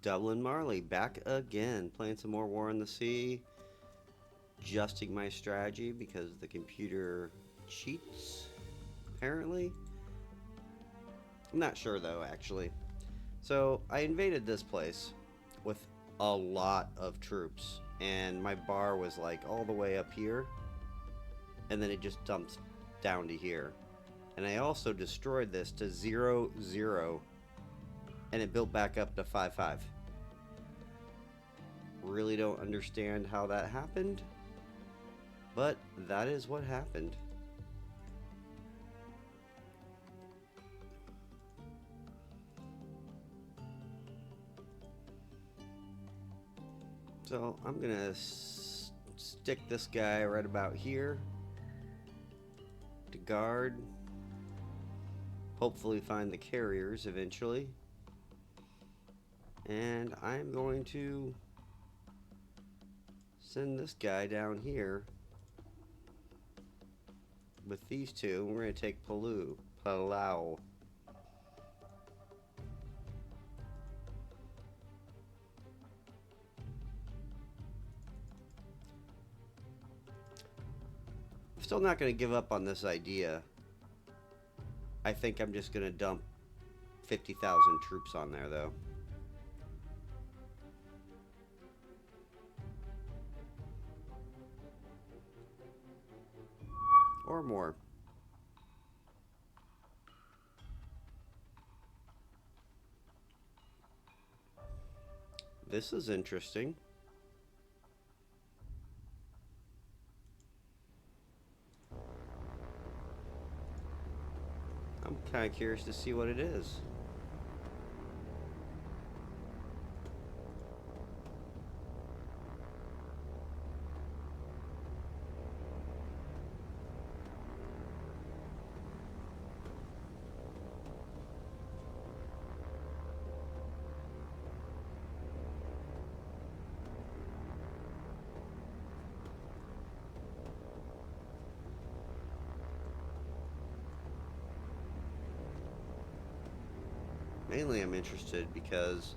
Dublin Marley back again, playing some more War in the Sea, adjusting my strategy because the computer cheats, apparently. I'm not sure though, actually. So I invaded this place with a lot of troops, and my bar was like all the way up here, and then it just dumps down to here. And I also destroyed this to 0, 0, and it built back up to 5, 5. Really don't understand how that happened, but that is what happened. So I'm gonna stick this guy right about here to guard. Hopefully find the carriers eventually. And I'm going to send this guy down here with these two. We're going to take Palau. I'm still not going to give up on this idea. I think I'm just going to dump 50,000 troops on there, though. Or more. This is interesting. I'm kind of curious to see what it is. Mainly I'm interested because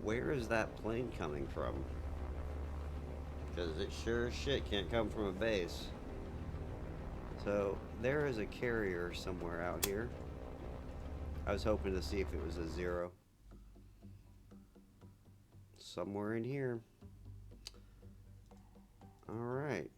where is that plane coming from? Because it sure as shit can't come from a base. So there is a carrier somewhere out here. I was hoping to see if it was a 0. Somewhere in here. Alright.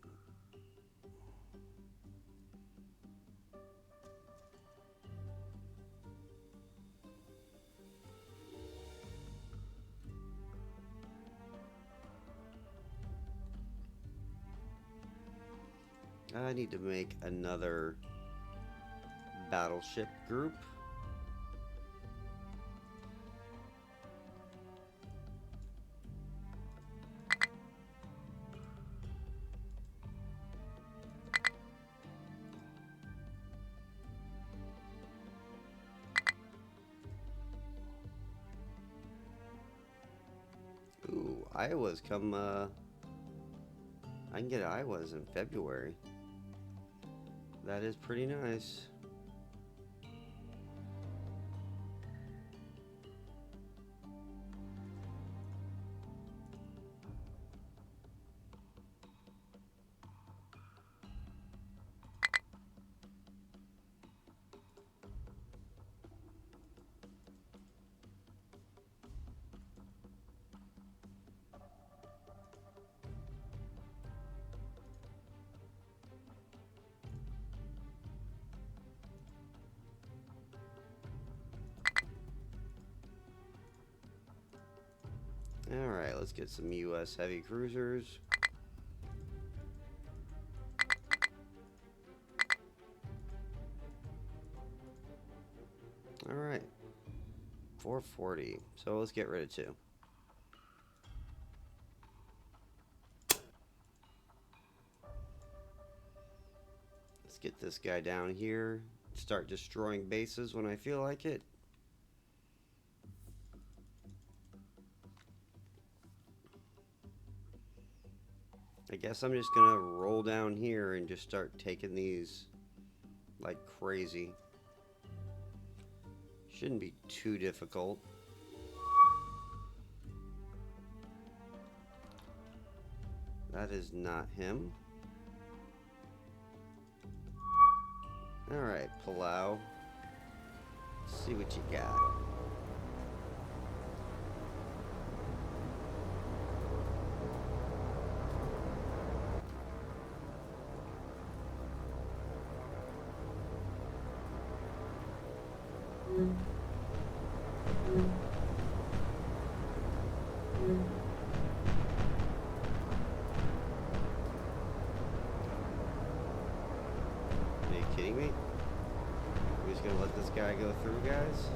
I need to make another battleship group. Ooh, Iowa's come, I can get Iowa's in February. That is pretty nice. Alright, let's get some US heavy cruisers. Alright. 440. So let's get rid of 2. Let's get this guy down here. Start destroying bases when I feel like it. I guess I'm just gonna roll down here and just start taking these like crazy. Shouldn't be too difficult. That is not him. Alright, Palau. Let's see what you got. Are you kidding me? We're just gonna let this guy go through, guys?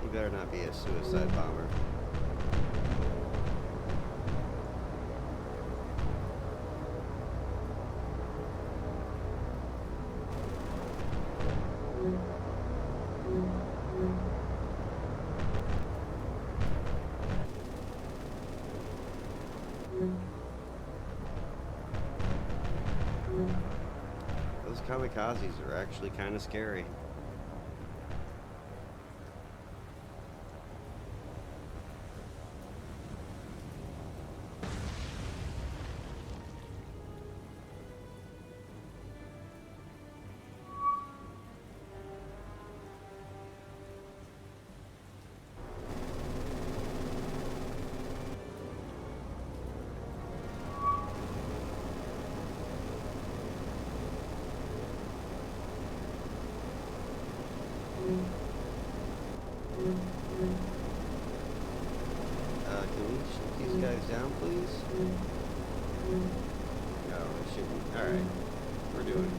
He better not be a suicide bomber. Those kamikazes are actually kind of scary. Can we shoot these guys down, please? No, we shouldn't. Alright. We're doing it.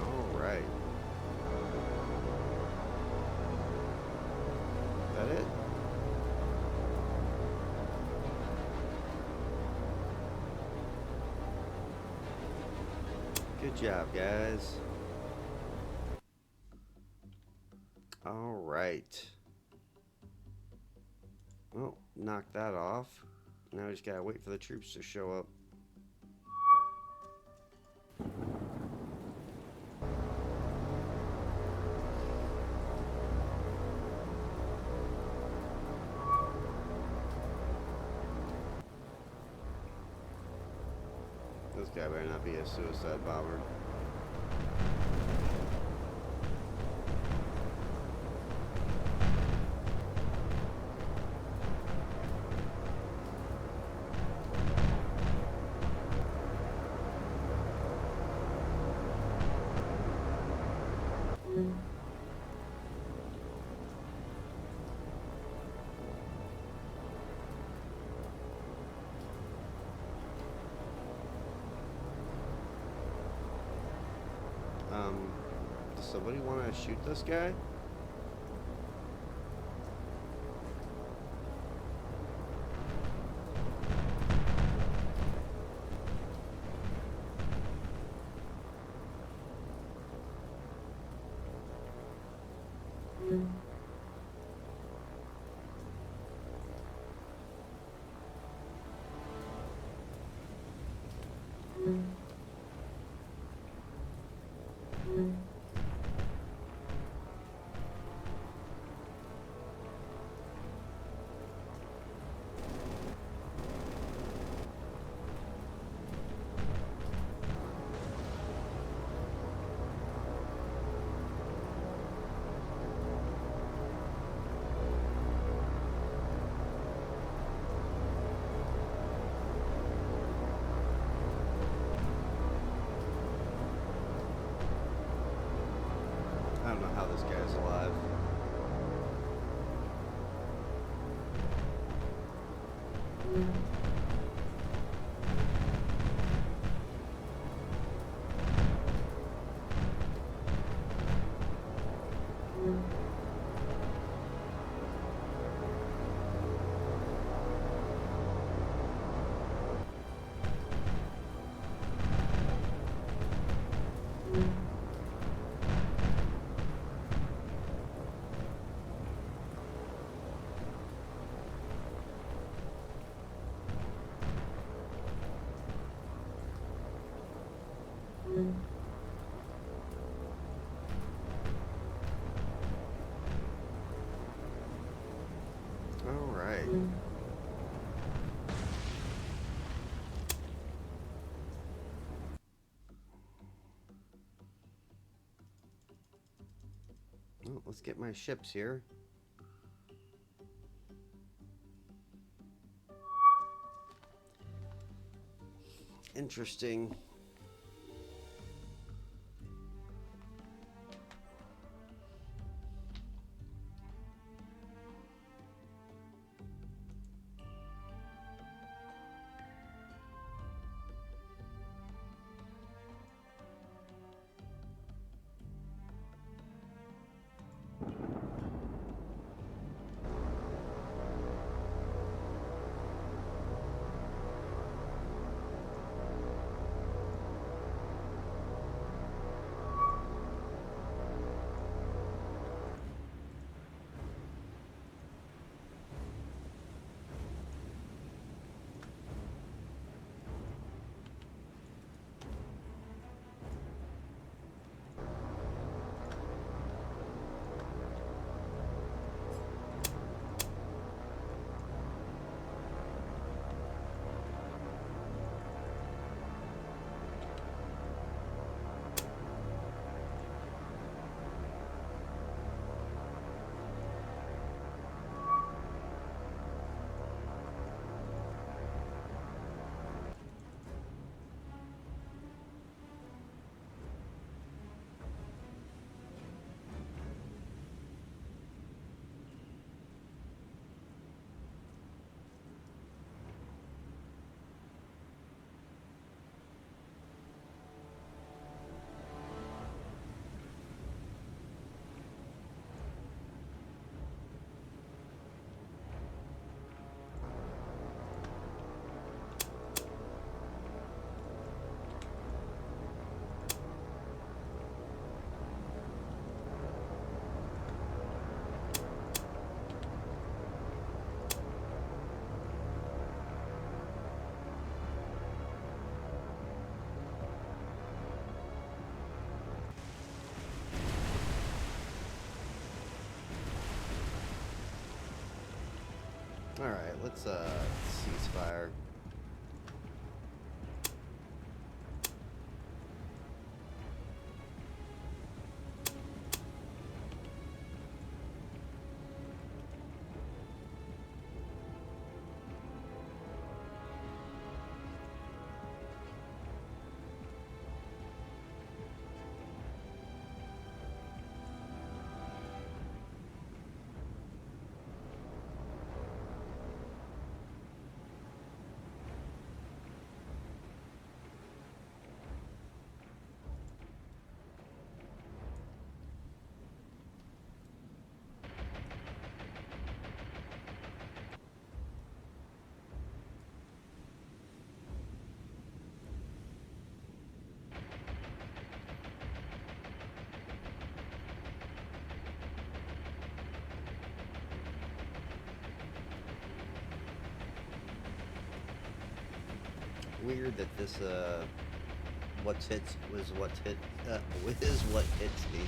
Alright. Is that it? Good job, guys. Alright. Well, knock that off. Now we just gotta wait for the troops to show up. This guy better not be a suicide bomber. Does somebody want to shoot this guy? I don't know how this guy's alive. All right. Well, let's get my ships here. Interesting. All right, let's ceasefire. Weird that this what's hits was what's hit is what hits me.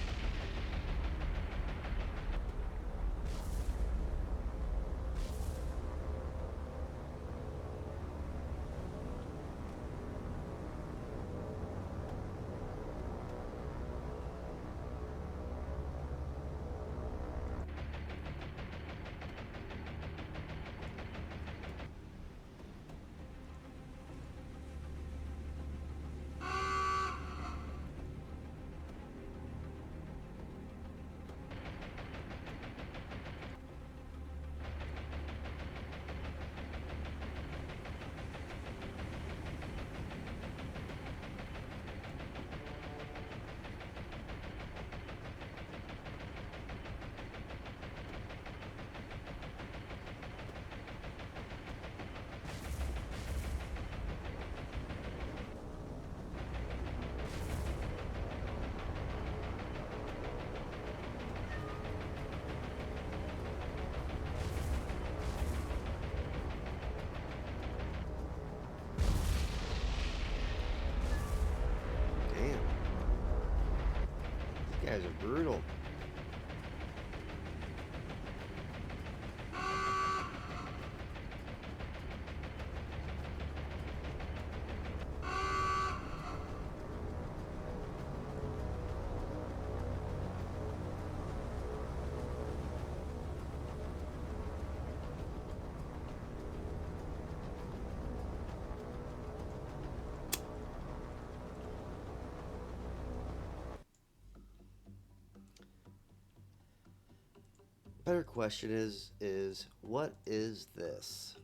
Damn. These guys are brutal. Better question is what is this?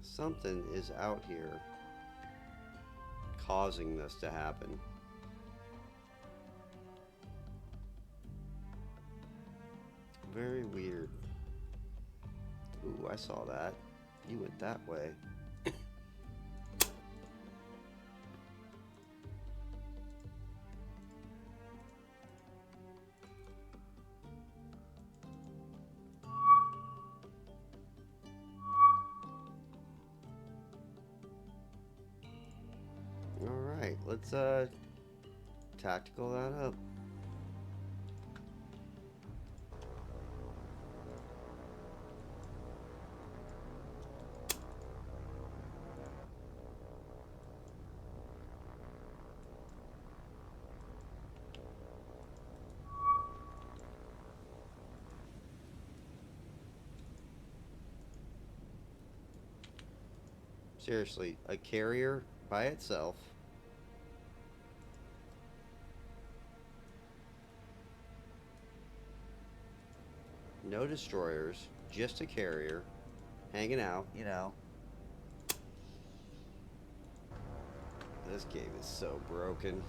Something is out here causing this to happen. Very weird. Ooh, I saw that. You went that way. Alright, let's tactical that up. Seriously, a carrier by itself. No destroyers, just a carrier hanging out, you know. This game is so broken.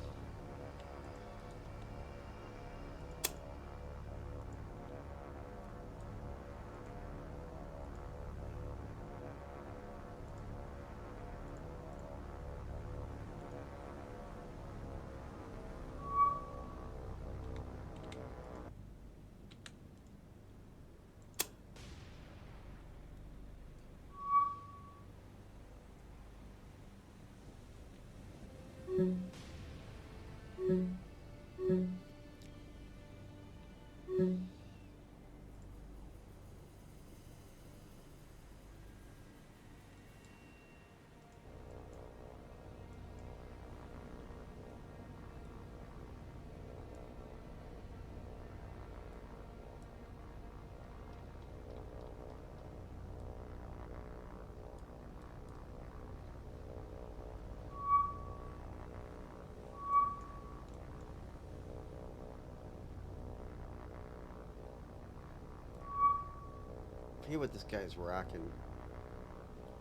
I forget what this guy's rocking.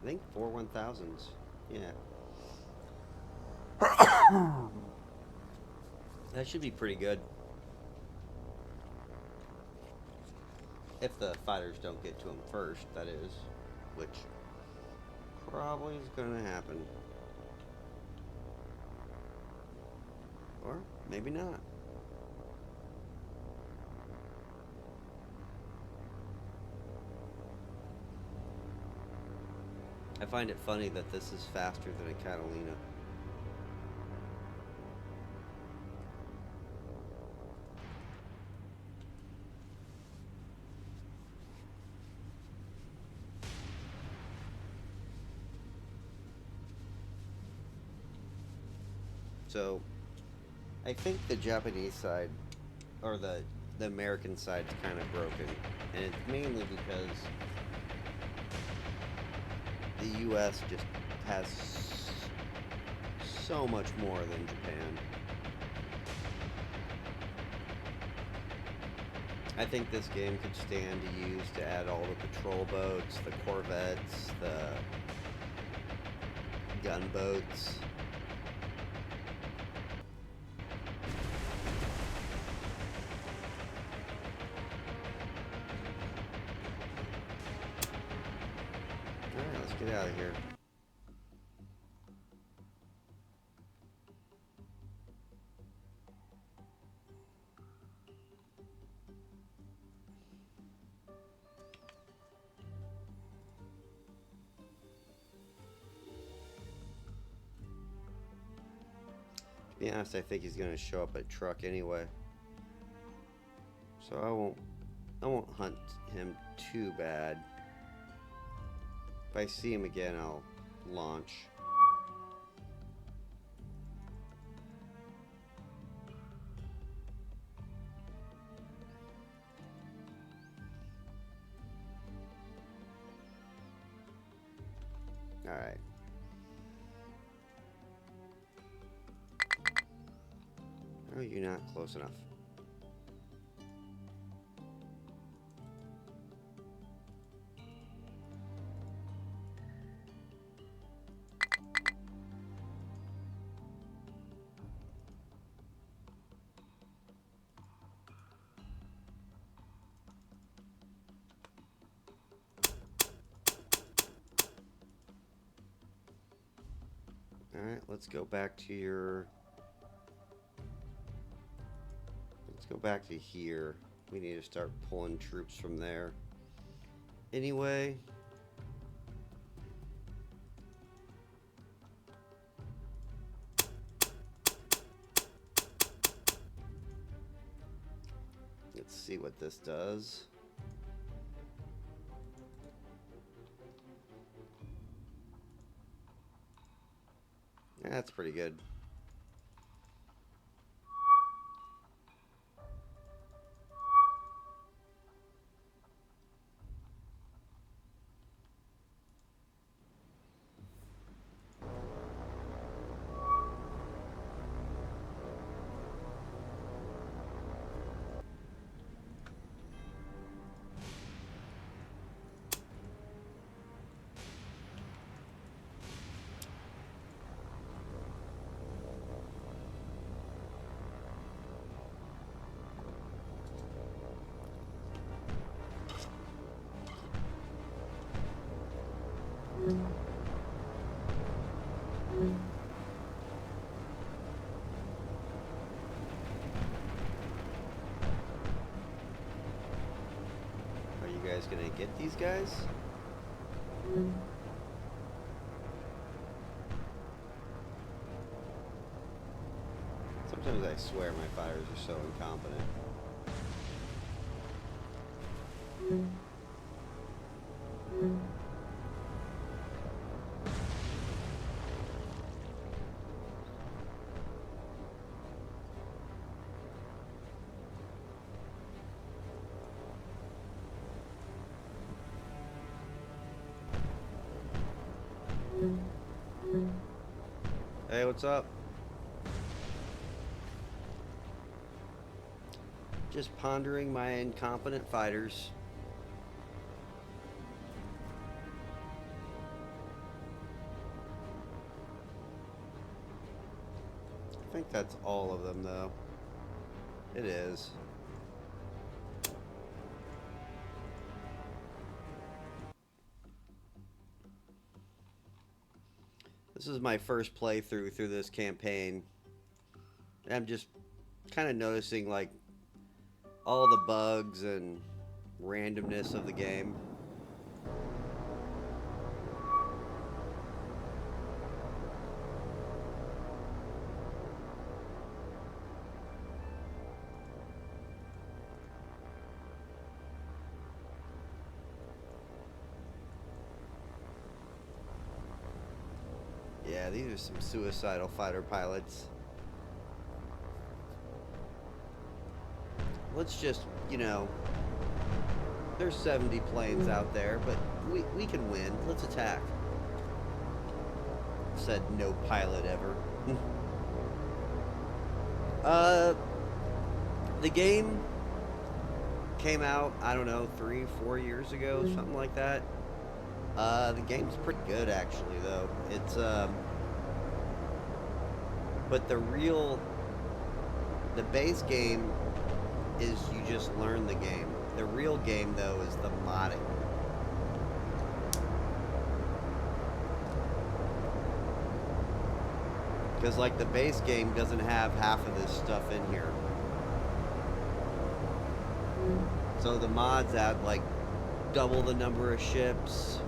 I think 4 1000s. Yeah. That should be pretty good. If the fighters don't get to him first, that is. Which probably is going to happen. Or maybe not. I find it funny that this is faster than a Catalina. So, I think the Japanese side, or the American side's kind of broken. And it's mainly because the US just has so much more than Japan. I think this game could stand to use to add all the patrol boats, the corvettes, the gunboats. Alright, let's get out of here. To be honest, I think he's gonna show up at truck anyway. So I won't hunt him too bad. If I see him again, I'll launch. Alright. Oh, you're not close enough. Alright, let's go back to your... Let's go back to here. We need to start pulling troops from there. Anyway... Let's see what this does. That's pretty good. Are you guys gonna get these guys? Sometimes I swear my fighters are so incompetent. Hey, what's up? Just pondering my incompetent fighters. I think that's all of them, though. It is. This is my first playthrough through this campaign. And I'm just kind of noticing, like, all the bugs and randomness of the game. Yeah, these are some suicidal fighter pilots. Let's just, you know, there's 70 planes out there, but we can win. Let's attack. Said no pilot ever. The game came out, I don't know, 3-4 years ago, something like that. The game's pretty good, actually, though. It's, but the base game is you just learn the game. The real game, though, is the modding. Because, like, the base game doesn't have half of this stuff in here. So the mods add, like, double the number of ships.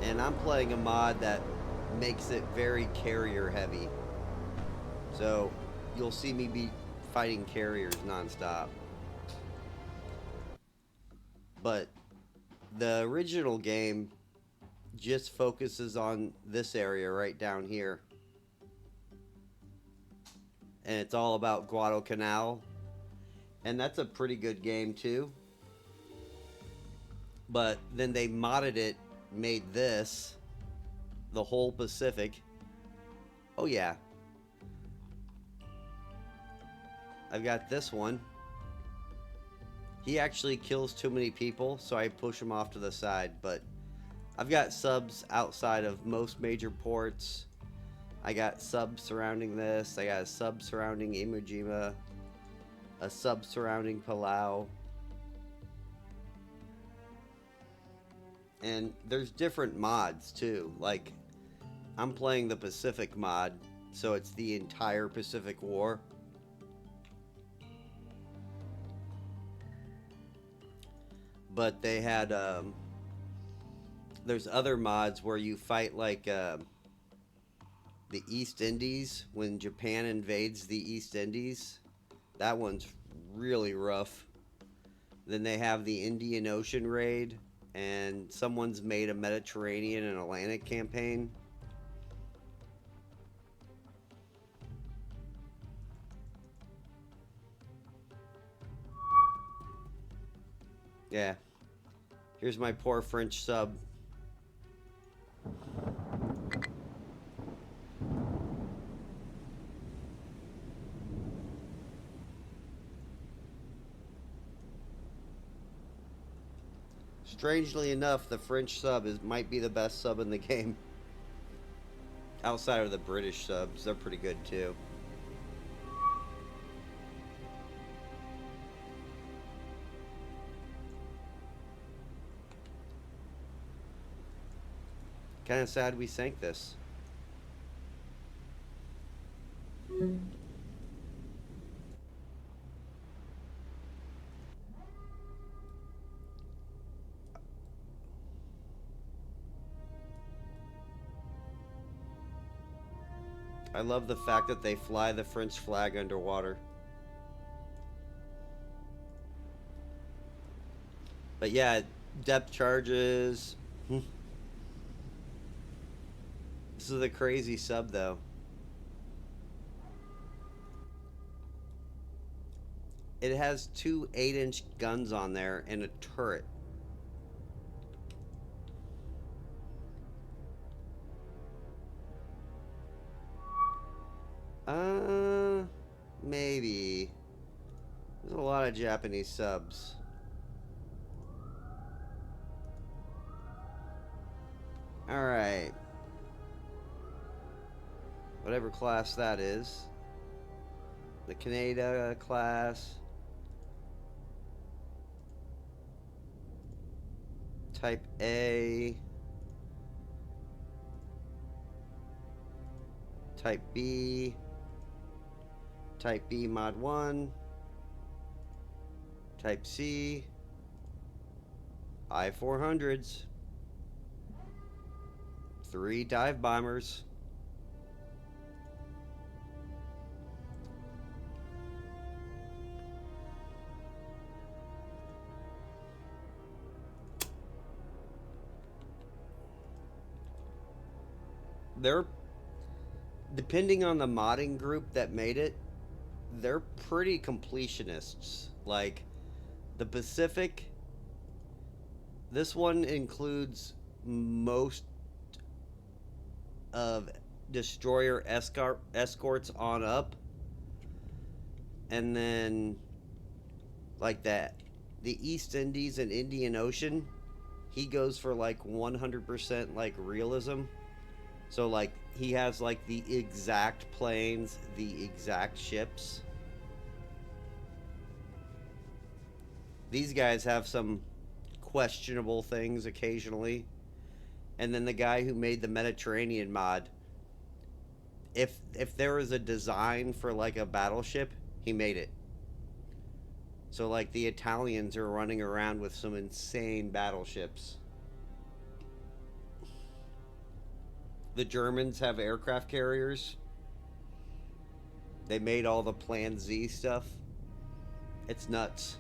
And I'm playing a mod that makes it very carrier heavy. So you'll see me be fighting carriers nonstop. But the original game just focuses on this area right down here. And it's all about Guadalcanal. And that's a pretty good game too. But then they modded it, made this the whole Pacific. Oh yeah, I've got this one. He actually kills too many people, so I push him off to the side. But I've got subs outside of most major ports. I got subs surrounding this. I got a sub surrounding Iwo Jima. A sub surrounding Palau. And there's different mods too. Like, I'm playing the Pacific mod, so it's the entire Pacific War. But they had, there's other mods where you fight like the East Indies when Japan invades the East Indies. That one's really rough. Then they have the Indian Ocean raid, and someone's made a Mediterranean and Atlantic campaign. Yeah. Here's my poor French sub. Strangely enough, the French sub might be the best sub in the game. Outside of the British subs, they're pretty good too. Kind of sad we sank this. I love the fact that they fly the French flag underwater. But yeah, depth charges. This is a crazy sub though. It has two 8-inch guns on there and a turret. Maybe. There's a lot of Japanese subs. Alright. Whatever class that is. The Canada class. Type A. Type B. Type B Mod 1. Type C. I-400s. 3 dive bombers. They're, depending on the modding group that made it, they're pretty completionists. Like, the Pacific, this one includes most of destroyer escorts on up, and then like that, the East Indies and Indian Ocean, he goes for like 100% like realism. So like he has like the exact planes, the exact ships. These guys have some questionable things occasionally. And then the guy who made the Mediterranean mod, if there was a design for like a battleship, he made it. So like the Italians are running around with some insane battleships. The Germans have aircraft carriers. They made all the Plan Z stuff. It's nuts.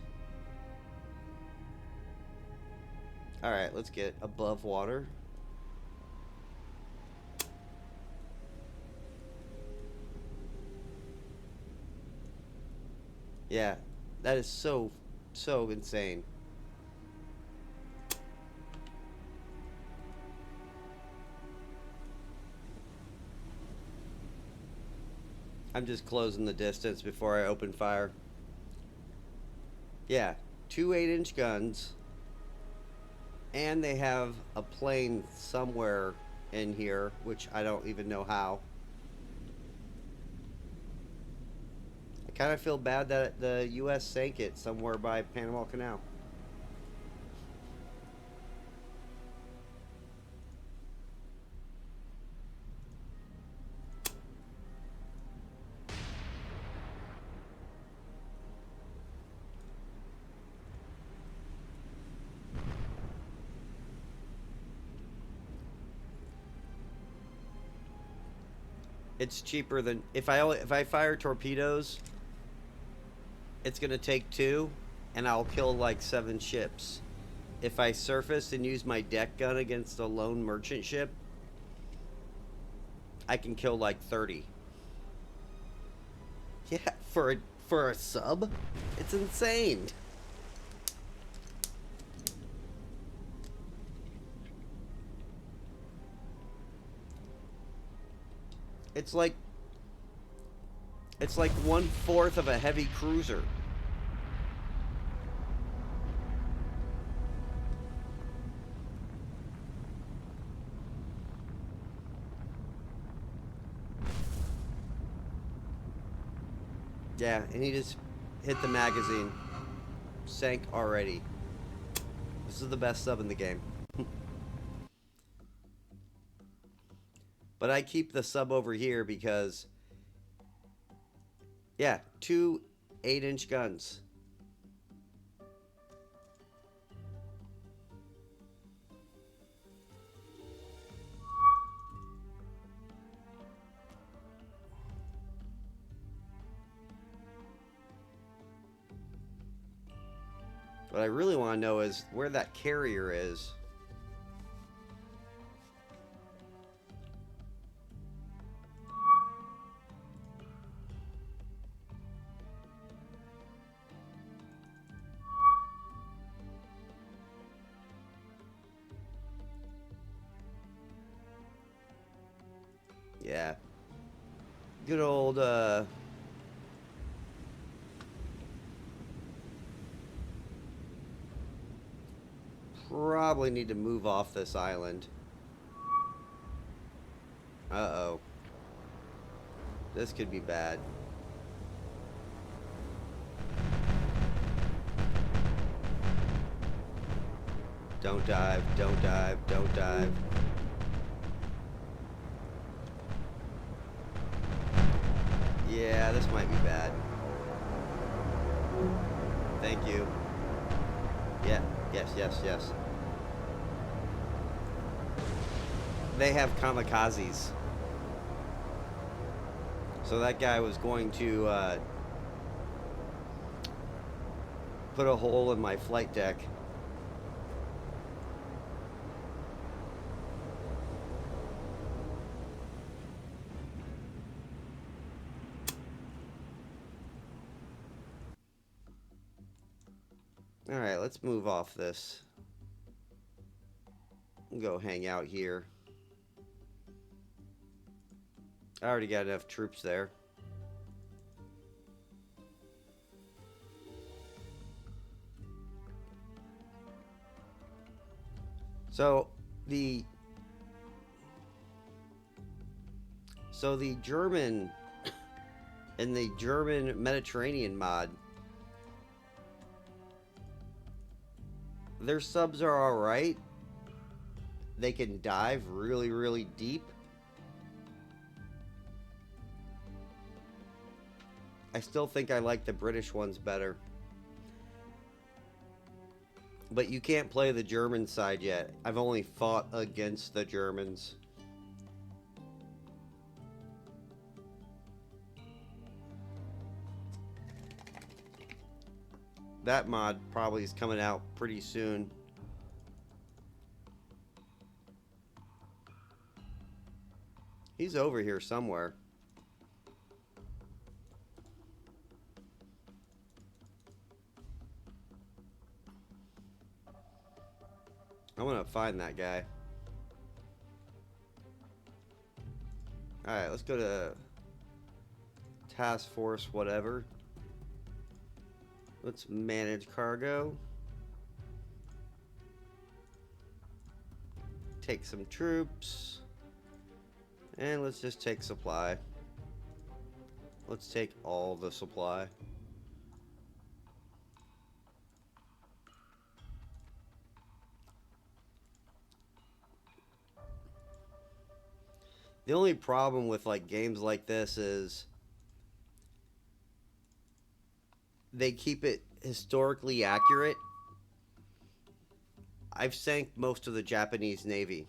All right, let's get above water. Yeah, that is so insane. I'm just closing the distance before I open fire. Yeah, two 8-inch guns. And they have a plane somewhere in here, which I don't even know how. I kind of feel bad that the U.S. sank it somewhere by Panama Canal. It's cheaper than if I fire torpedoes, it's gonna take 2, and I'll kill like 7 ships. If I surface and use my deck gun against a lone merchant ship, I can kill like 30. Yeah, for a sub, it's insane. It's like 1/4 of a heavy cruiser. Yeah, and he just hit the magazine. Sank already. This is the best sub in the game. But I keep the sub over here because, yeah, 2 8-inch guns. What I really want to know is where that carrier is. Yeah. Good old, probably need to move off this island. Uh-oh. This could be bad. Don't dive, don't dive, don't dive. Yeah, this might be bad. Thank you. Yeah, yes, yes, yes. They have kamikazes. So that guy was going to put a hole in my flight deck. Alright, let's move off this. We'll go hang out here. I already got enough troops there. So the German in the German Mediterranean mod, their subs are alright. They can dive really, really deep. I still think I like the British ones better. But you can't play the German side yet. I've only fought against the Germans. That mod probably is coming out pretty soon. He's over here somewhere. I want to find that guy. Alright, let's go to task force, whatever. Let's manage cargo. Take some troops. And let's just take supply. Let's take all the supply. The only problem with like games like this is they keep it historically accurate. I've sank most of the Japanese Navy.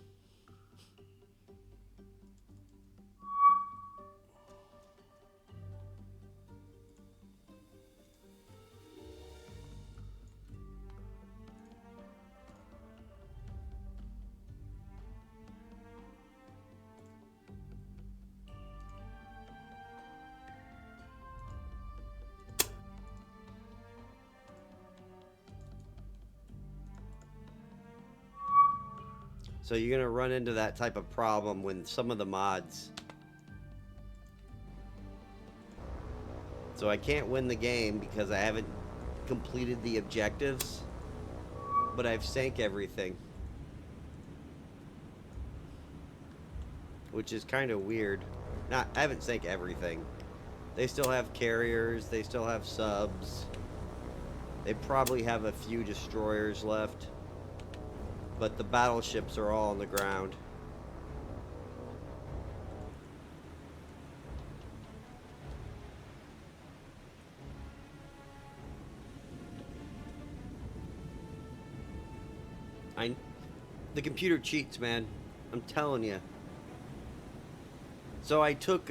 So you're going to run into that type of problem when some of the mods. So I can't win the game because I haven't completed the objectives, but I've sank everything. Which is kind of weird. I haven't sank everything. They still have carriers, they still have subs. They probably have a few destroyers left. But the battleships are all on the ground. The computer cheats, man. I'm telling you. So I took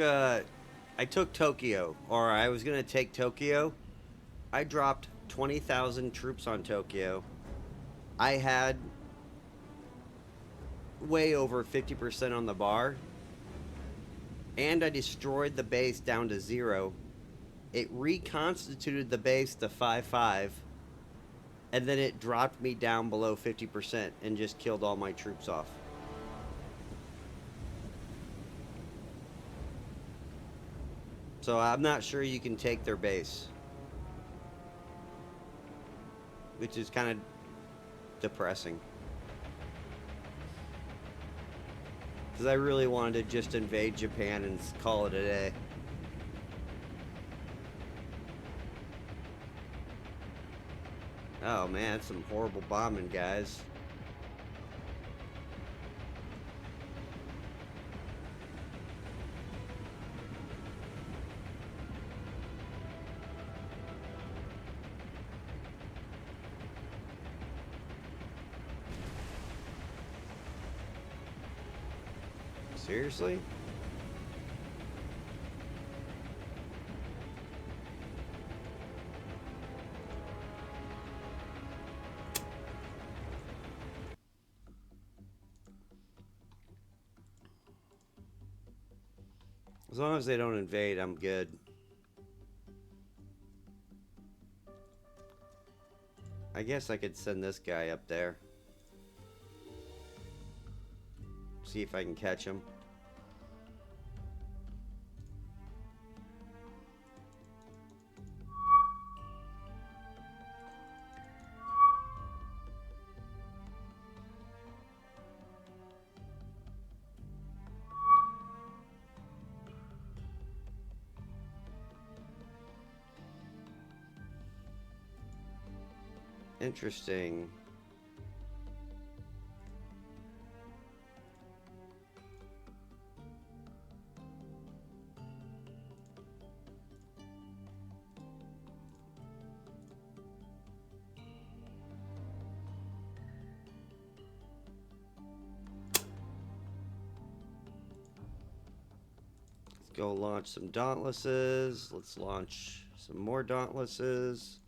Tokyo, or I was gonna take Tokyo. I dropped 20,000 troops on Tokyo. I had way over 50% on the bar, and I destroyed the base down to 0. It reconstituted the base to 5-5, and then it dropped me down below 50% and just killed all my troops off. So I'm not sure you can take their base, which is kind of depressing. Because I really wanted to just invade Japan and call it a day. Oh man, some horrible bombing, guys. Seriously? As long as they don't invade, I'm good. I guess I could send this guy up there. See if I can catch him. Interesting. Let's go launch some Dauntlesses. Let's launch some more Dauntlesses.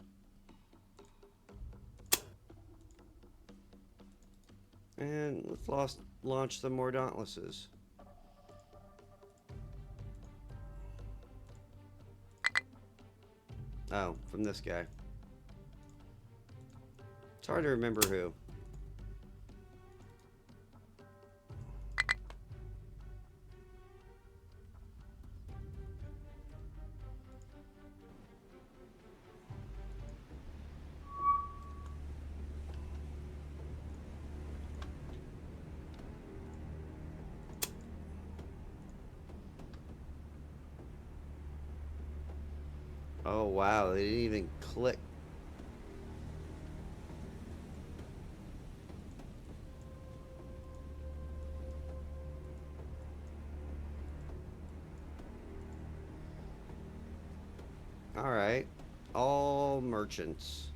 And let's launch some more Dauntlesses. Oh, from this guy. It's hard to remember who. Oh wow, they didn't even click. All right, all merchants.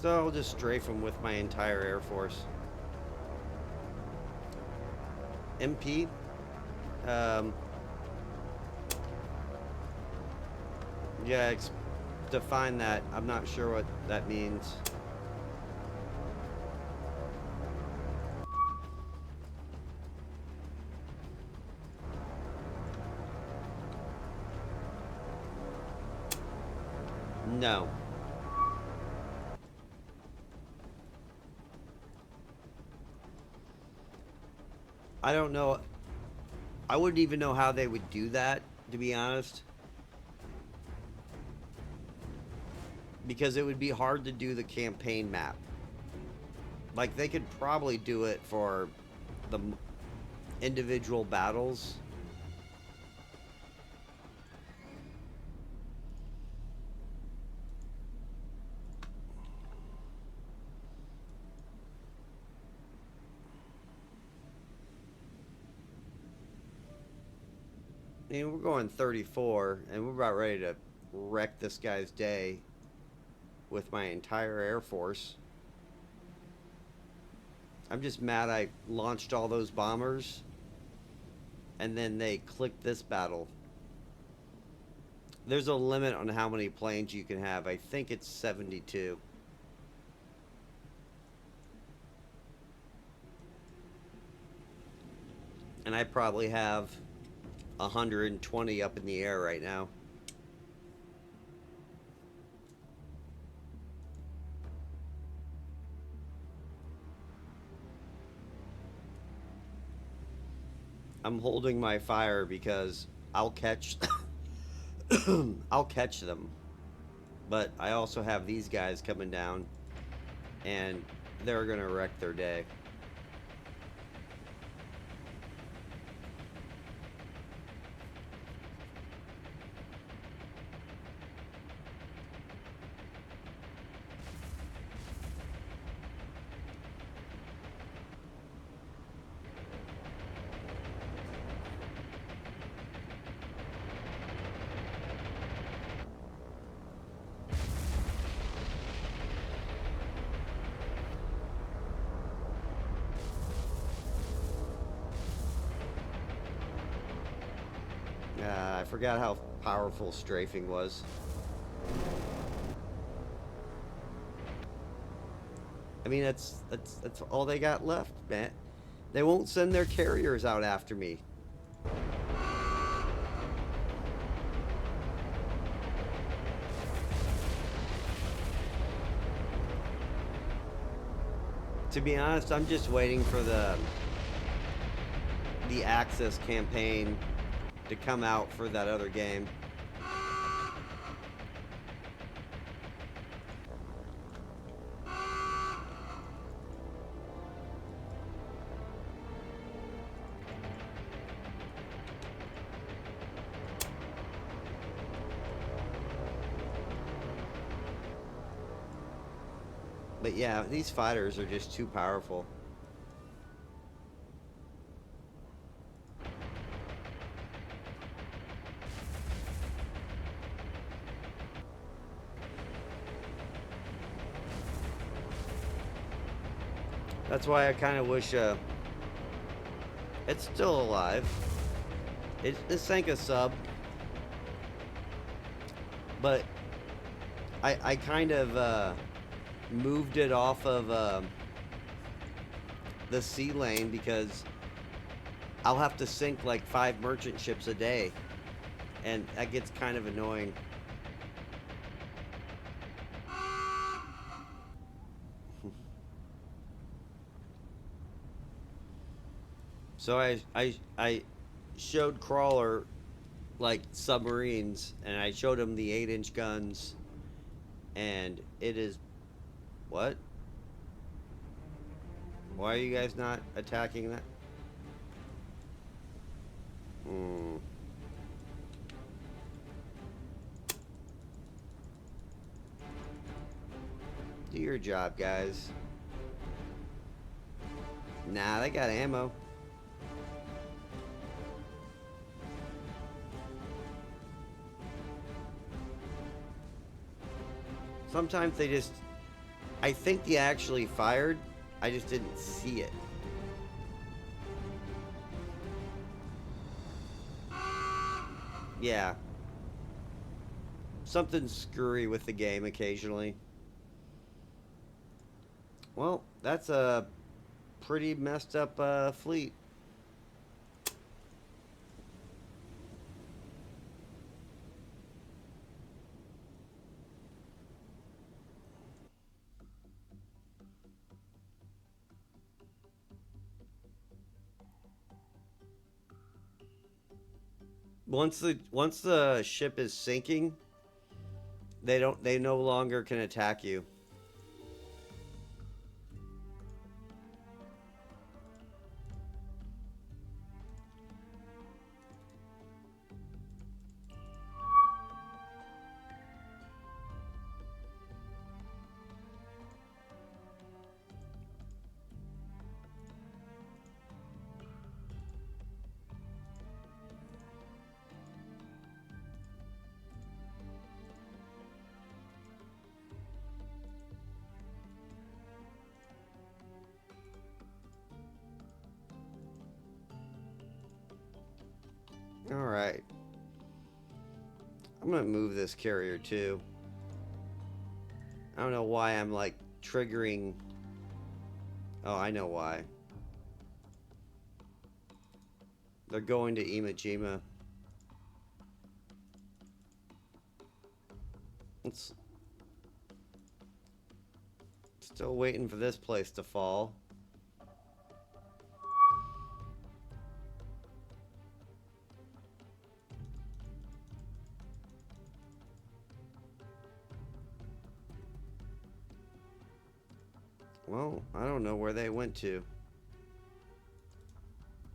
So I'll just strafe them with my entire Air Force. MP. Um, yeah, define that. I'm not sure what that means. No. I don't know. I wouldn't even know how they would do that, to be honest. Because it would be hard to do the campaign map. Like, they could probably do it for the individual battles. I mean, we're going 34, and we're about ready to wreck this guy's day with my entire Air Force. I'm just mad I launched all those bombers, and then they clicked this battle. There's a limit on how many planes you can have. I think it's 72. And I probably have 120 up in the air right now. I'm holding my fire because I'll catch I'll catch them. But I also have these guys coming down and they're going to wreck their day. I forgot how powerful strafing was. I mean, that's all they got left, man. They won't send their carriers out after me. To be honest, I'm just waiting for the Axis campaign to come out for that other game. But yeah, these fighters are just too powerful. That's why I kind of wish it's still alive. It sank a sub, but I kind of moved it off of the sea lane because I'll have to sink like 5 merchant ships a day, and that gets kind of annoying. So I showed Crawler like submarines, and I showed him the 8-inch guns, and it is what? Why are you guys not attacking that? Hmm. Do your job, guys. Nah, they got ammo. Sometimes they just... I think they actually fired. I just didn't see it. Yeah. Something screwy with the game occasionally. Well, that's a pretty messed up fleet. Once the ship is sinking, they no longer can attack you. All right. I'm gonna move this carrier too. I don't know why I'm like triggering. Oh, I know why. They're going to Iwo Jima. It's still waiting for this place to fall. Well, I don't know where they went to.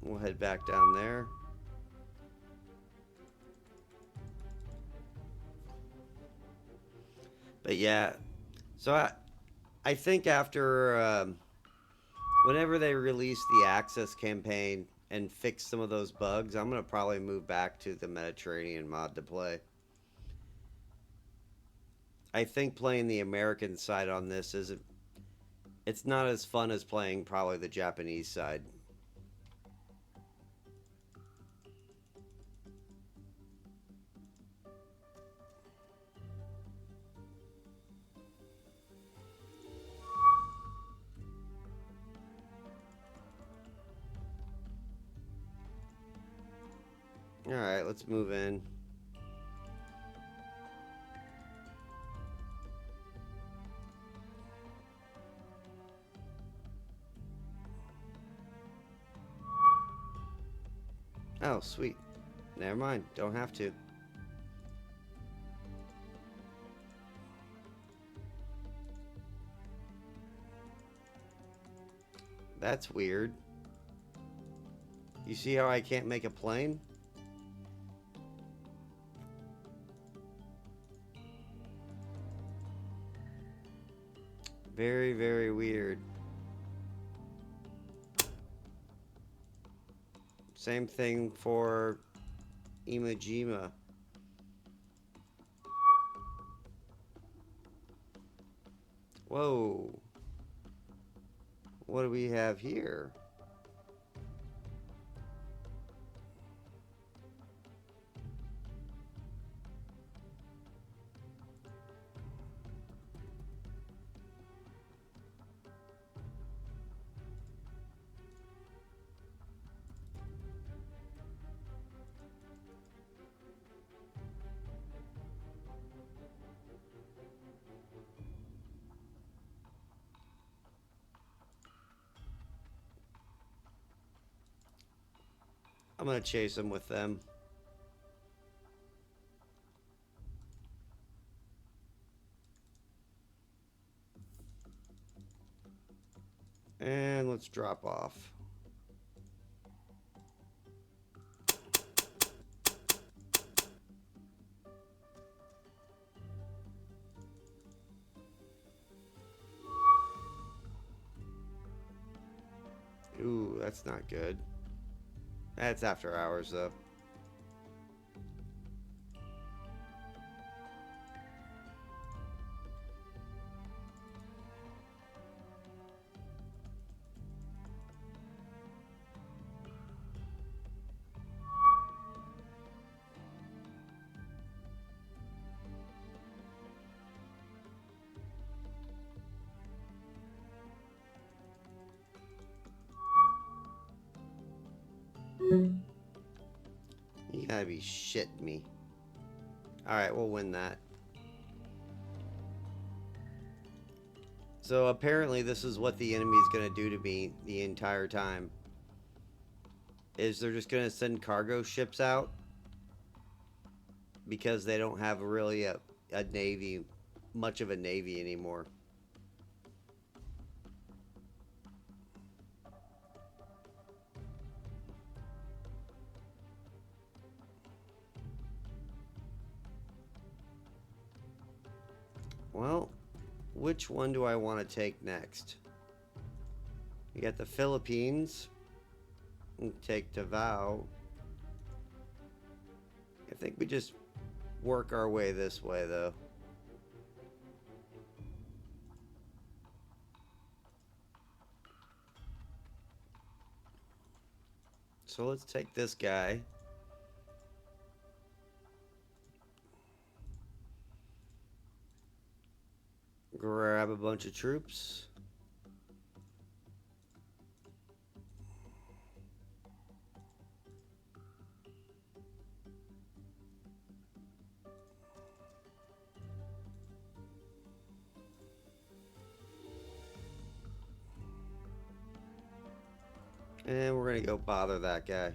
We'll head back down there. But yeah, so I think after whenever they release the Access campaign and fix some of those bugs, I'm gonna probably move back to the Mediterranean mod to play. I think playing the American side on this isn't. It's not as fun as playing probably the Japanese side. All right, let's move in. Oh, sweet. Never mind. Don't have to. That's weird. You see how I can't make a plane? Very, very weird. Same thing for Iwo Jima. Whoa. what do we have here? I'm gonna chase them with them. And let's drop off. Ooh, that's not good. That's after hours, though. You gotta be shitting me. Alright, we'll win that. So apparently this is what the enemy's gonna do to me the entire time. Is they're just gonna send cargo ships out because they don't have really a navy, much of a navy anymore. Well, which one do I want to take next? You got the Philippines. Take Davao. I think we just work our way this way, though. So let's take this guy. Grab a bunch of troops. And we're gonna go bother that guy.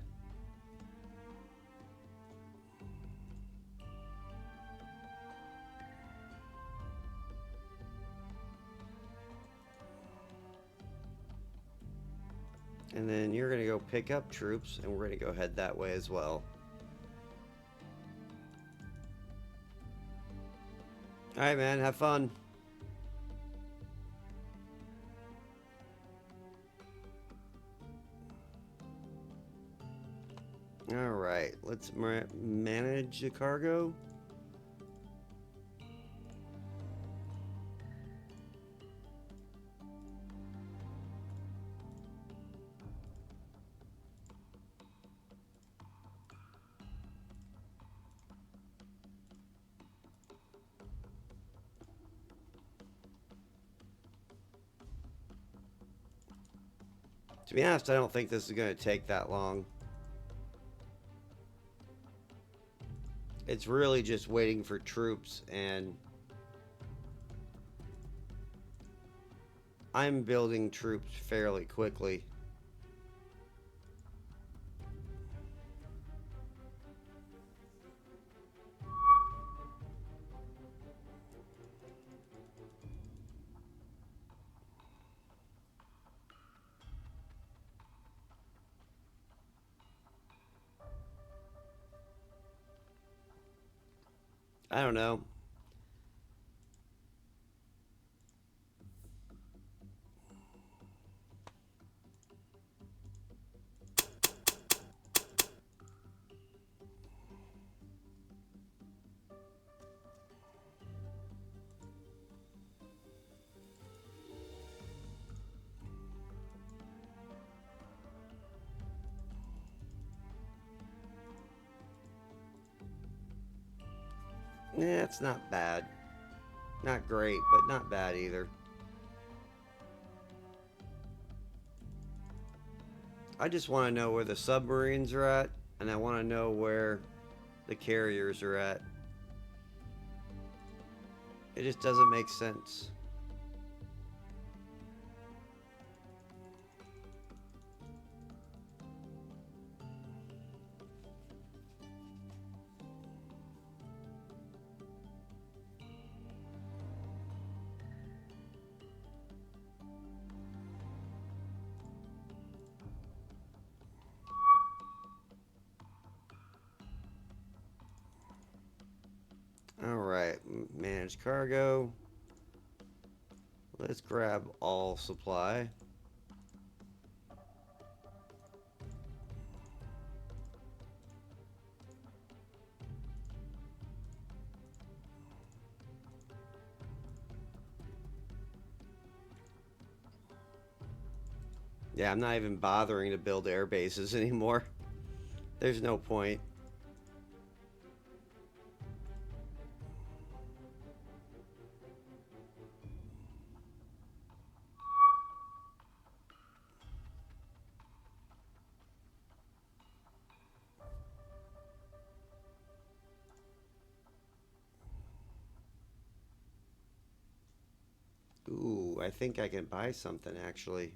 And then you're gonna go pick up troops, and we're gonna go head that way as well. Alright, man, have fun. Alright, let's manage the cargo. To be honest, I don't think this is going to take that long. It's really just waiting for troops, and I'm building troops fairly quickly. I don't know. It's not bad. Not great, but not bad either. I just want to know where the submarines are at, and I want to know where the carriers are at. It just doesn't make sense. Alright, manage cargo. Let's grab all supply. Yeah, I'm not even bothering to build air bases anymore. There's no point. Ooh, I think I can buy something actually.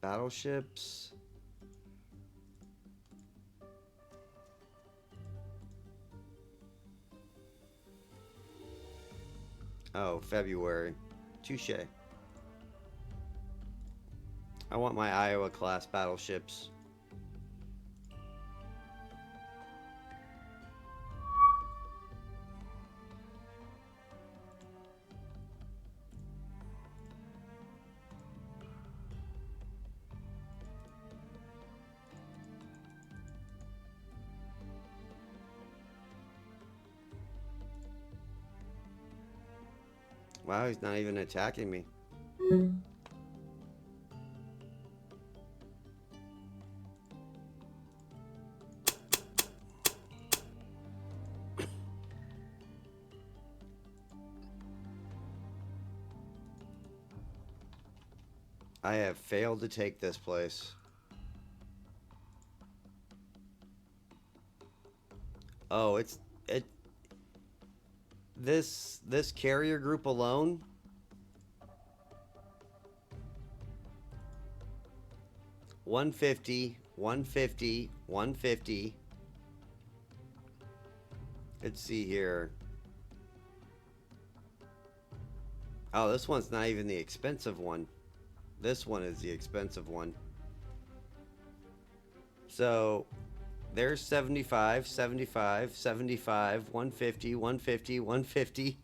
Battleships. Oh, February. Touche. I want my Iowa class battleships. Wow, he's not even attacking me. I have failed to take this place. Oh, it this carrier group alone. 150, 150, 150. Let's see here. Oh, this one's not even the expensive one. This one is the expensive one. So there's 75, 75, 75, 150, 150, 150.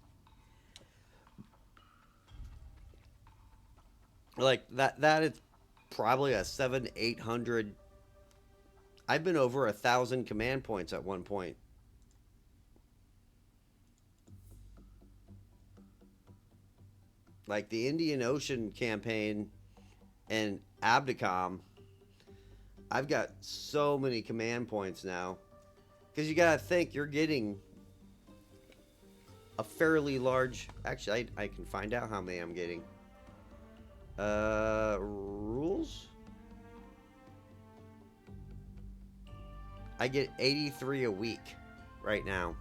Like that is probably a 700-800. I've been over 1,000 command points at one point. Like the Indian Ocean campaign and Abdicom, I've got so many command points now. Because you gotta think, you're getting a fairly large... Actually, I can find out how many I'm getting. Rules? I get 83 a week right now.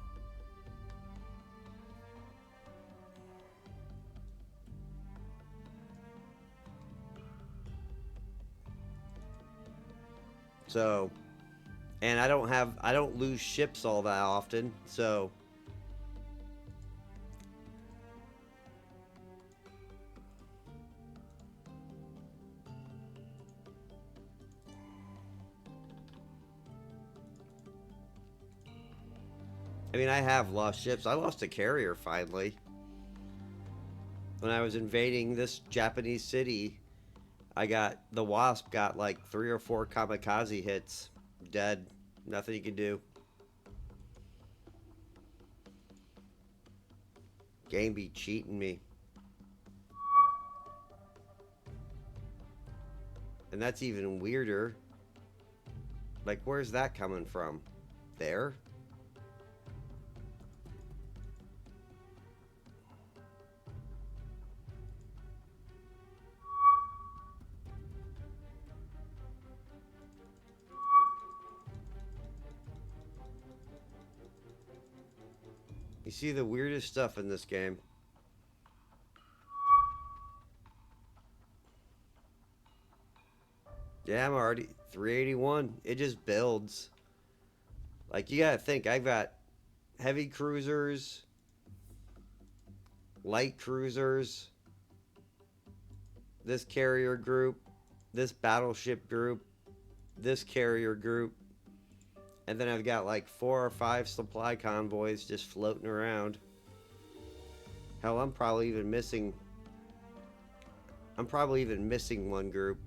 So, and I don't lose ships all that often, so. I mean, I have lost ships. I lost a carrier finally. When I was invading this Japanese city, the Wasp got like 3 or 4 kamikaze hits. Dead. Nothing you can do. Game be cheating me. And that's even weirder. Like, where's that coming from? There? You see the weirdest stuff in this game. Yeah, I'm already 381. It just builds. Like, you gotta think, I've got heavy cruisers, light cruisers, this carrier group, this battleship group, this carrier group, and then I've got like 4 or 5 supply convoys just floating around. Hell, I'm probably even missing one group.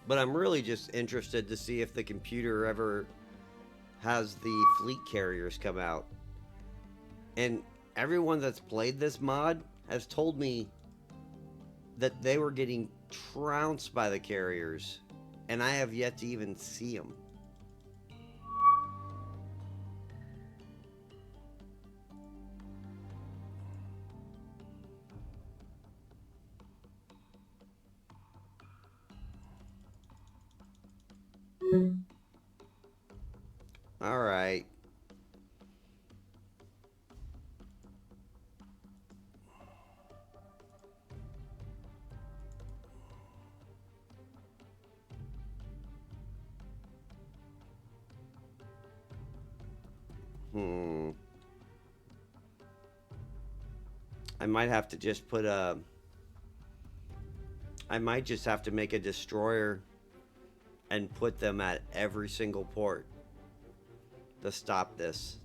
But I'm really just interested to see if the computer ever has the fleet carriers come out. And everyone that's played this mod has told me that they were getting trounced by the carriers, and I have yet to even see them. All right. I might have to just put a... I might just have to make a destroyer and put them at every single port to stop this.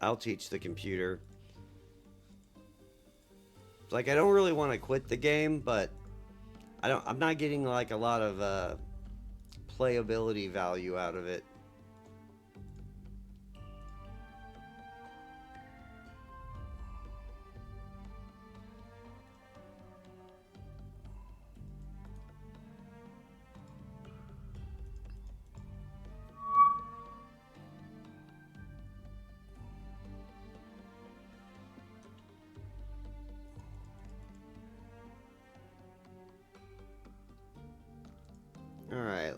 I'll teach the computer. Like, I don't really want to quit the game, but I'm not getting like a lot of playability value out of it. All right.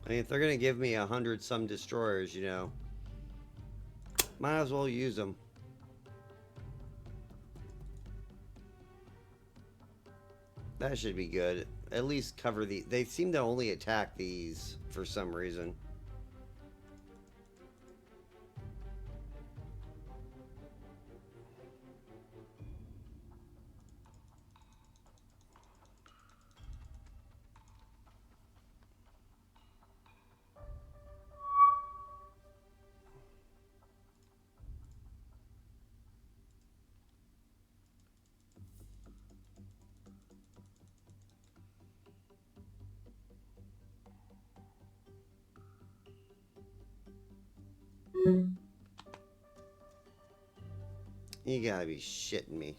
I mean, if they're gonna give me 100 some destroyers, you know, might as well use them. That should be good. At least cover the... They seem to only attack these for some reason. You gotta be shitting me.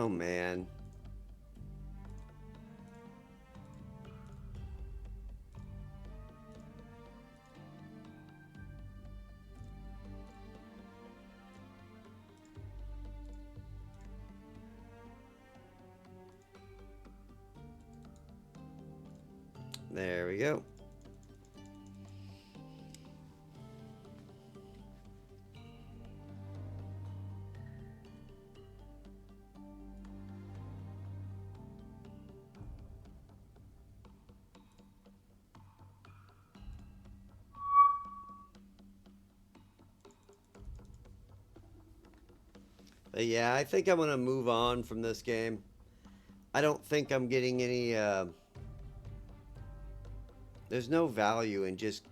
Oh, man. There we go. But yeah, I think I'm going to move on from this game. I don't think I'm getting any... there's no value in just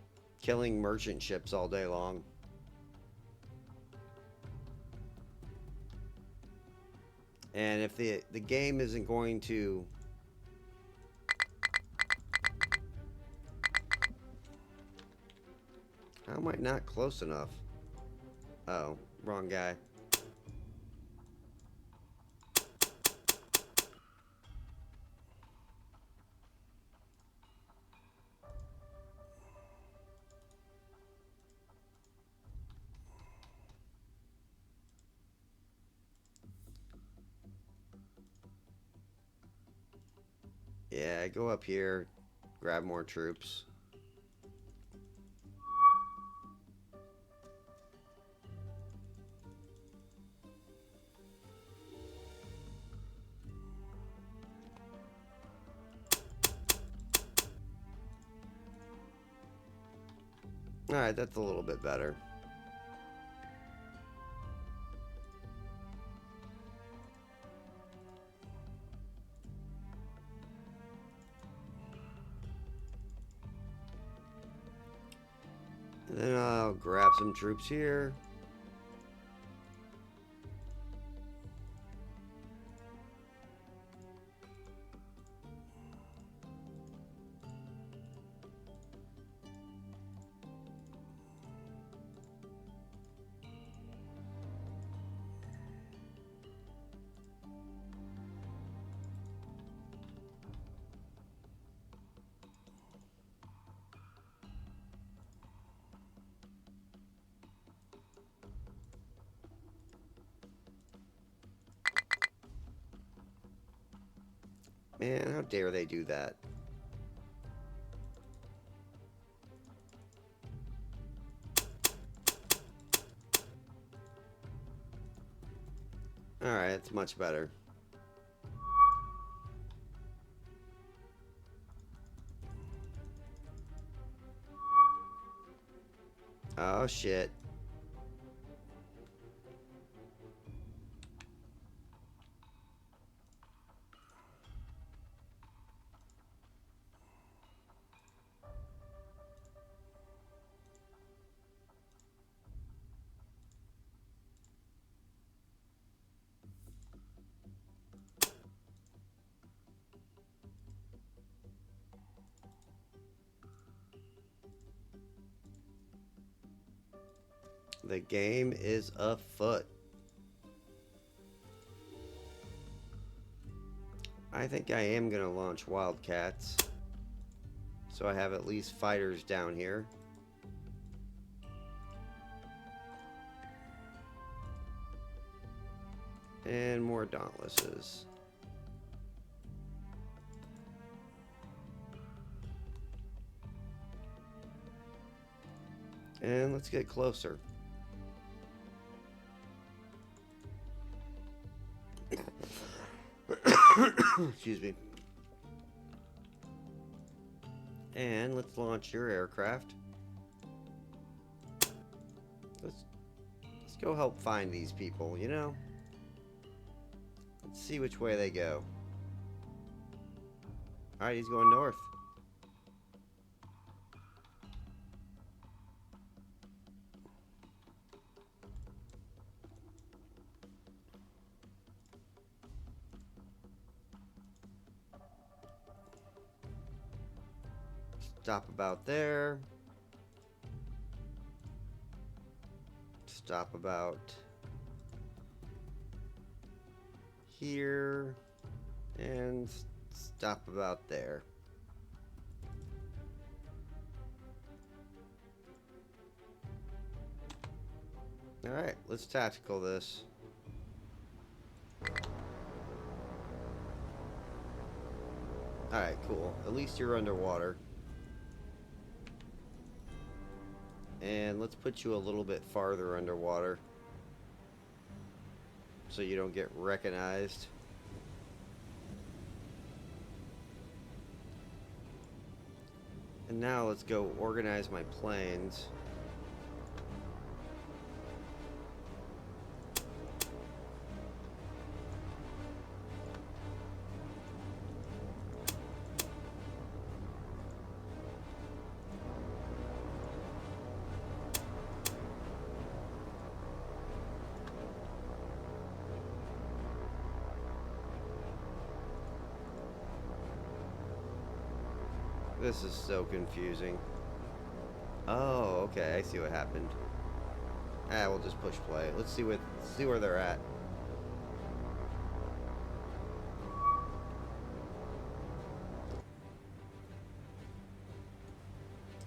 killing merchant ships all day long. And if the game isn't going to... How am I not close enough? Oh, wrong guy. Yeah, go up here, grab more troops. Alright, that's a little bit better. And then I'll grab some troops here. Man, how dare they do that? Alright, it's much better. Oh, shit. The game is afoot. I think I am going to launch Wildcats. So I have at least fighters down here. And more Dauntlesses. And let's get closer. Excuse me. And let's launch your aircraft. Let's go help find these people, you know? Let's see which way they go. Alright, he's going north. Stop about there. Stop about here and stop about there. Alright, let's tactical this. Alright, cool. At least you're underwater. And let's put you a little bit farther underwater so you don't get recognized. And now let's go organize my planes. This is so confusing. Oh, okay, I see what happened. Ah, we'll just push play. Let's see where they're at.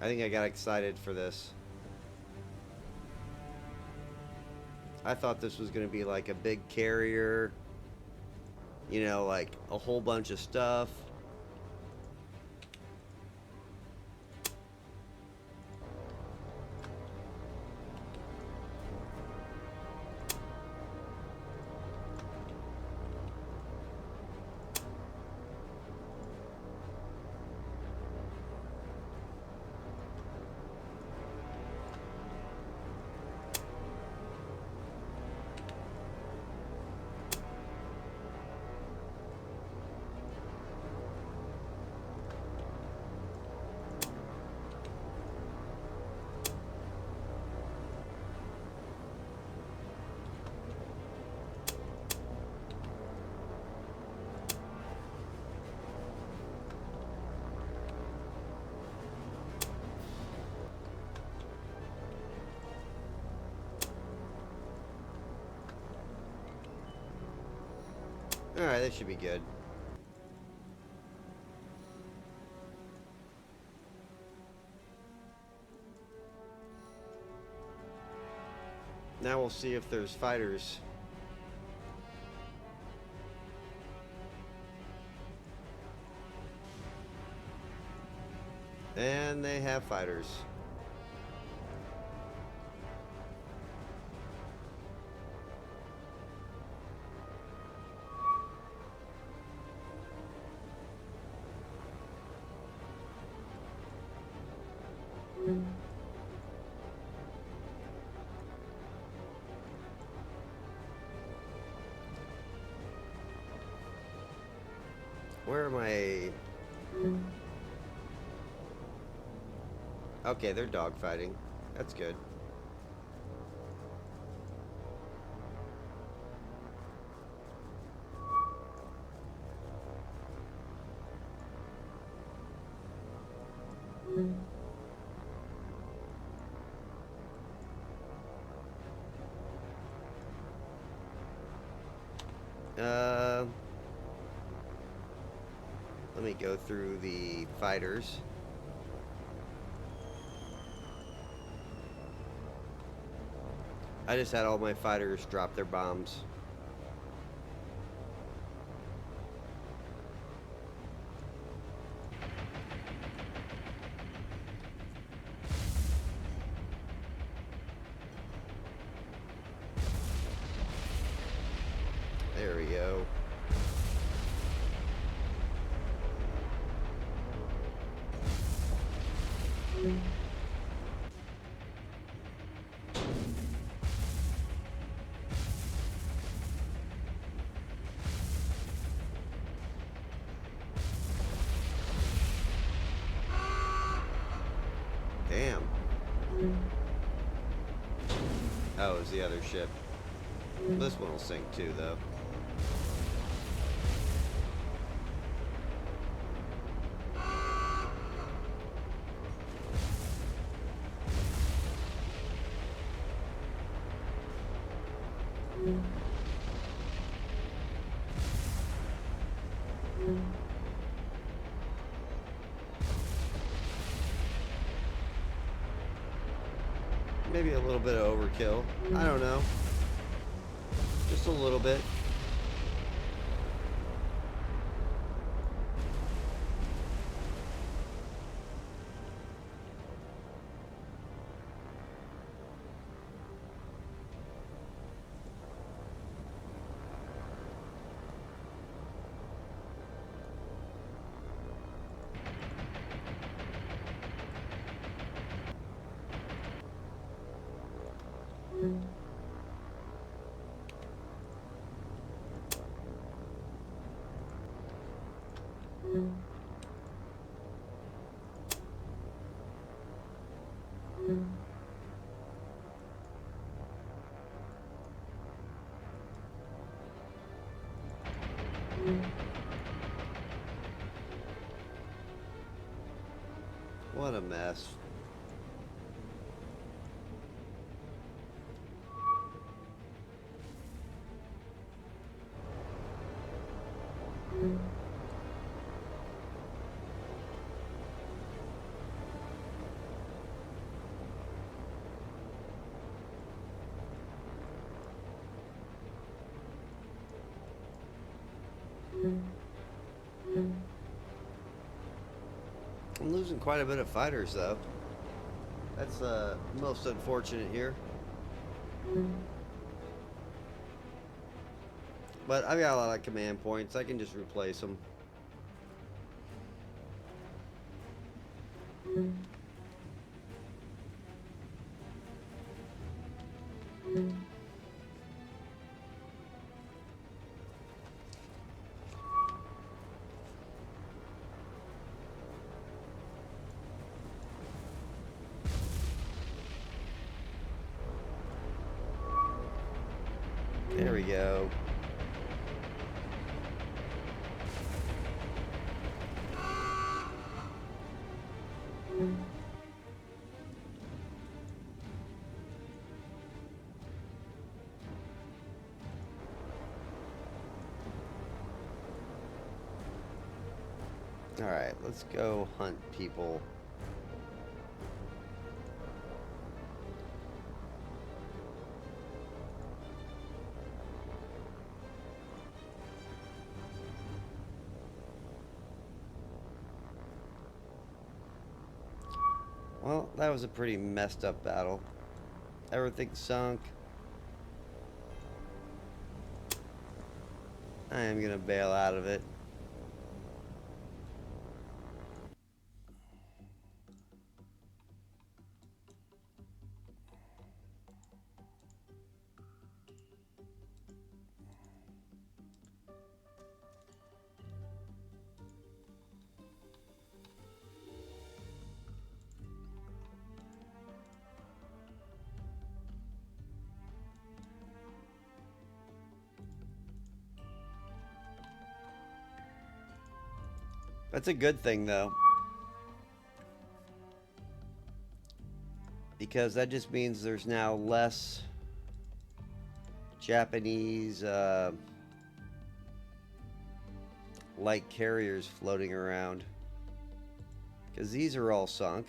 I think I got excited for this. I thought this was gonna be like a big carrier, you know, like a whole bunch of stuff. Alright, that should be good. Now we'll see if there's fighters. And they have fighters. Where am I? Okay, they're dogfighting. That's good. Let me go through the fighters. I just had all my fighters drop their bombs. There we go. Damn. Oh, it was the other ship. This one will sink too, though. Maybe a little bit of overkill. I don't know. Just a little bit. What a mess. I'm losing quite a bit of fighters, though. That's most unfortunate here. But I've got a lot of command points. I can just replace them. There we go. Alright, let's go hunt people. Well, that was a pretty messed up battle. Everything sunk. I am gonna bail out of it. That's a good thing, though. Because that just means there's now less Japanese light carriers floating around. Because these are all sunk.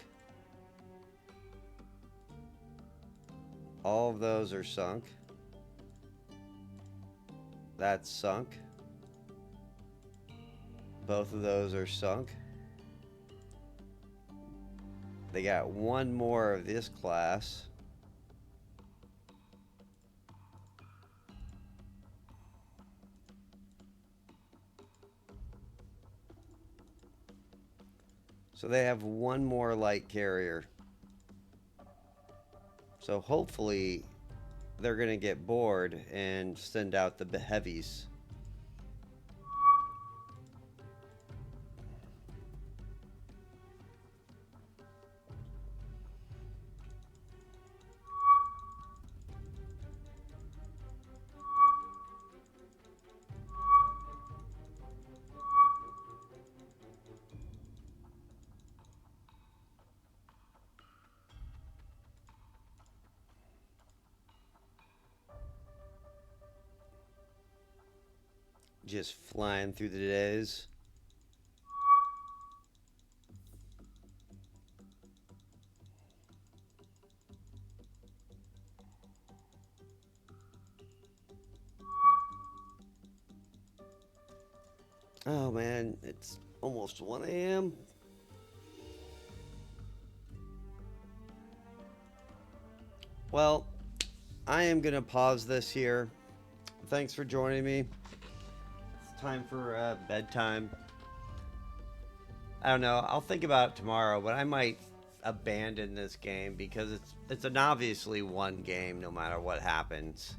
All of those are sunk. That's sunk. Both of those are sunk. They got one more of this class. So they have one more light carrier. So hopefully they're going to get bored and send out the heavies. Just flying through the days. Oh man, it's almost 1 a.m. Well, I am going to pause this here. Thanks for joining me. It's time for bedtime. I don't know. I'll think about it tomorrow, but I might abandon this game because it's an obviously one game no matter what happens.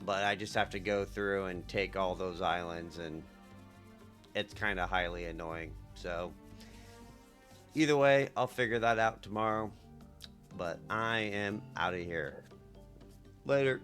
But I just have to go through and take all those islands, and it's kind of highly annoying. So either way, I'll figure that out tomorrow. But I am out of here. Later.